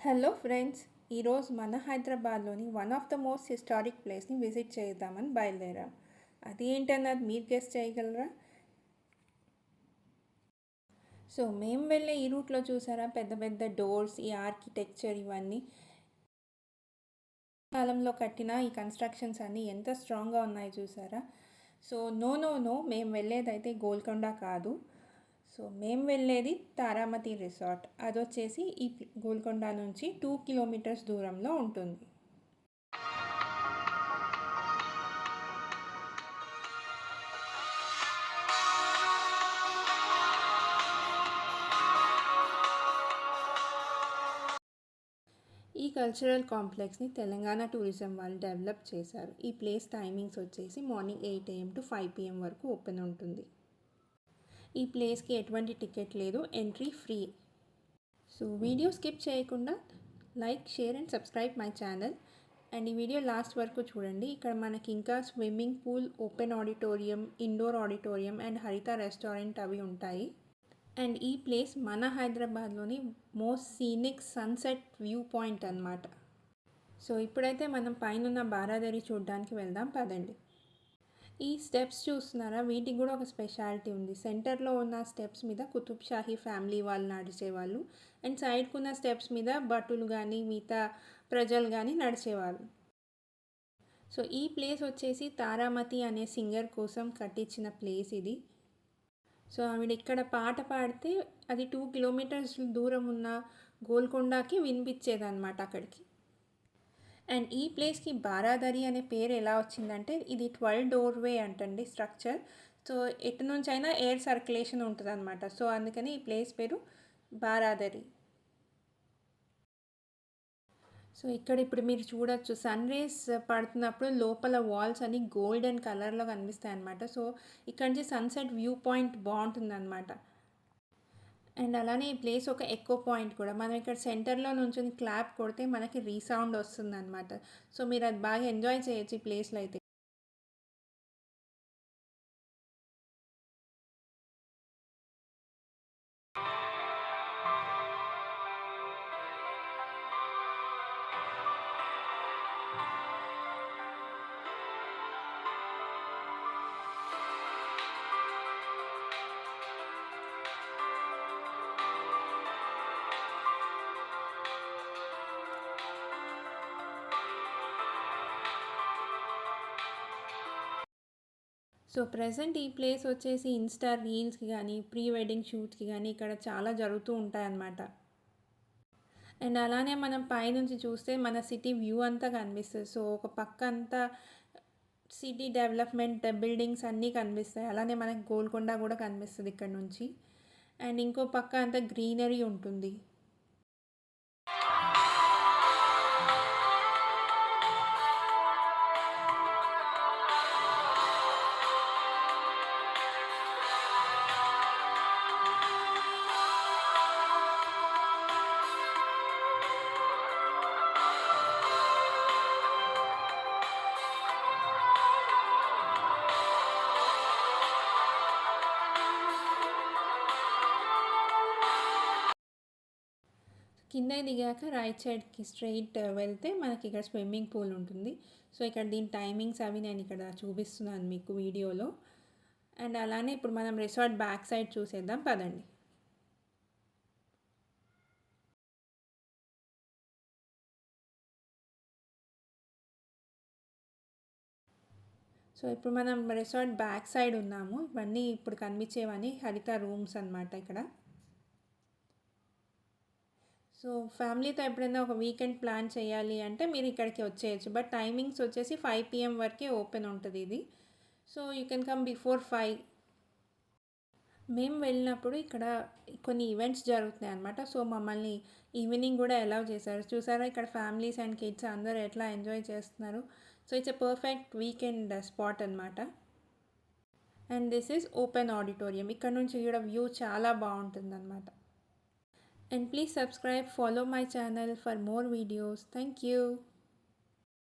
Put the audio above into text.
Hello friends, ఈరోజు మన హైదరాబాద్లోని one of the most historic ప్లేస్ని విజిట్ చేద్దామని బయలుదేరాం. అది ఏంటన్నది మీరు గెస్ చేయగలరా? సో మేము వెళ్ళే ఈ రూట్లో చూసారా పెద్ద పెద్ద డోర్స్, ఈ ఆర్కిటెక్చర్ ఇవన్నీ కాలంలో కట్టిన ఈ కన్స్ట్రక్షన్స్ అన్నీ ఎంత స్ట్రాంగ్గా ఉన్నాయి చూసారా. సో నో మేము వెళ్ళేదైతే గోల్కొండ కాదు. సో మేము వెళ్ళేది తారామతి రిసార్ట్. అది వచ్చేసి ఈ గోల్కొండ నుంచి 2 కిలోమీటర్స్ దూరంలో ఉంటుంది. ఈ కల్చరల్ కాంప్లెక్స్ని తెలంగాణ టూరిజం వాళ్ళు డెవలప్ చేశారు. ఈ ప్లేస్ టైమింగ్స్ వచ్చేసి మార్నింగ్ 8 AM to 5 PM వరకు ఓపెన్ ఉంటుంది. ఈ ప్లేస్కి ఎటువంటి టికెట్ లేదు, entry free. So video skip చేయకుండా like, share and subscribe my channel. And ఈ వీడియో లాస్ట్ వరకు చూడండి. ఇక్కడ మనకి ఇంకా swimming pool, open auditorium, indoor auditorium and Haritha restaurant అవి ఉంటాయి. అండ్ ఈ ప్లేస్ మన హైదరాబాద్లోని most scenic sunset view point అన్నమాట. సో ఇప్పుడైతే మనం పైన బారాదరి చూడడానికి వెళ్దాం పదండి. ఈ స్టెప్స్ చూస్తున్నారా, వీటికి కూడా ఒక స్పెషాలిటీ ఉంది. సెంటర్లో ఉన్న స్టెప్స్ మీద కుతుబ్ షాహీ ఫ్యామిలీ వాళ్ళు నడిచేవాళ్ళు, అండ్ సైడ్కున్న స్టెప్స్ మీద భటులు కానీ మిగతా ప్రజలు కానీ నడిచేవాళ్ళు. సో ఈ ప్లేస్ వచ్చేసి తారామతి అనే సింగర్ కోసం కట్టించిన ప్లేస్ ఇది. సో ఆవిడ ఇక్కడ పాట పాడితే అది 2 కిలోమీటర్స్ దూరం ఉన్న గోల్కొండకి వినిపించేదన్నమాట అక్కడికి. అండ్ ఈ ప్లేస్కి బారాదరి అనే పేరు ఎలా వచ్చిందంటే, ఇది 12 డోర్వే అంటండి స్ట్రక్చర్. సో ఎటు నుంచి అయినా ఎయిర్ సర్క్యులేషన్ ఉంటుంది అనమాట. సో అందుకని ఈ ప్లేస్ పేరు బారాదరి. సో ఇక్కడ ఇప్పుడు మీరు చూడొచ్చు, సన్ రేస్ పడుతున్నప్పుడు లోపల వాల్స్ అన్ని గోల్డెన్ కలర్లో కనిపిస్తాయి అన్నమాట. సో ఇక్కడ నుంచి సన్సెట్ వ్యూ పాయింట్ బాగుంటుంది అనమాట. అండ్ అలానే ఈ ప్లేస్ ఒక ఎకో పాయింట్ కూడా. మనం ఇక్కడ సెంటర్లో నుంచి క్లాప్ కొడితే మనకి రీసౌండ్ వస్తుంది అనమాట. సో మీరు అది బాగా ఎంజాయ్ చేయొచ్చు ఈ ప్లేస్లో అయితే. సో ప్రజెంట్ ఈ ప్లేస్ వచ్చేసి ఇన్స్టా రీల్స్కి కానీ, ప్రీ వెడ్డింగ్ షూట్కి కానీ ఇక్కడ చాలా జరుగుతూ ఉంటాయన్నమాట. అండ్ అలానే మనం పైనుంచి చూస్తే మన సిటీ వ్యూ అంతా కనిపిస్తుంది. సో ఒక పక్క అంతా సిటీ డెవలప్మెంట్ బిల్డింగ్స్ అన్నీ కనిపిస్తాయి. అలానే మనకి గోల్కొండ కూడా కనిపిస్తుంది ఇక్కడ నుంచి. అండ్ ఇంకో పక్క అంతా గ్రీనరీ ఉంటుంది. కింద దిగాక రైట్ సైడ్కి స్ట్రైట్ వెళ్తే మనకి ఇక్కడ స్విమ్మింగ్ పూల్ ఉంటుంది. సో ఇక్కడ దీని టైమింగ్స్ అవి నేను ఇక్కడ చూపిస్తున్నాను మీకు వీడియోలో. అండ్ అలానే ఇప్పుడు మనం రిసార్ట్ బ్యాక్ సైడ్ చూసేద్దాం పదండి. సో ఇప్పుడు మనం రిసార్ట్ బ్యాక్ సైడ్ ఉన్నాము. ఇవన్నీ ఇప్పుడు కనిపించేవన్నీ హరిత రూమ్స్ అన్నమాట ఇక్కడ. సో ఫ్యామిలీతో ఎప్పుడైనా ఒక వీకెండ్ ప్లాన్ చేయాలి అంటే మీరు ఇక్కడికి వచ్చేయచ్చు. బట్ టైమింగ్స్ వచ్చేసి 5 PM వరకే ఓపెన్ ఉంటుంది ఇది. So you can come before 5. మేము వెళ్ళినప్పుడు ఇక్కడ కొన్ని ఈవెంట్స్ జరుగుతున్నాయి అనమాట. సో మమ్మల్ని ఈవినింగ్ కూడా అలౌ చేశారు. చూసారా ఇక్కడ ఫ్యామిలీస్ అండ్ కిడ్స్ అందరూ ఎట్లా ఎంజాయ్ చేస్తున్నారు. So it's a perfect weekend spot అనమాట. And this is open auditorium. ఇక్కడ నుంచి కూడా వ్యూ చాలా బాగుంటుంది అనమాట. And please subscribe, follow my channel for more videos. Thank you.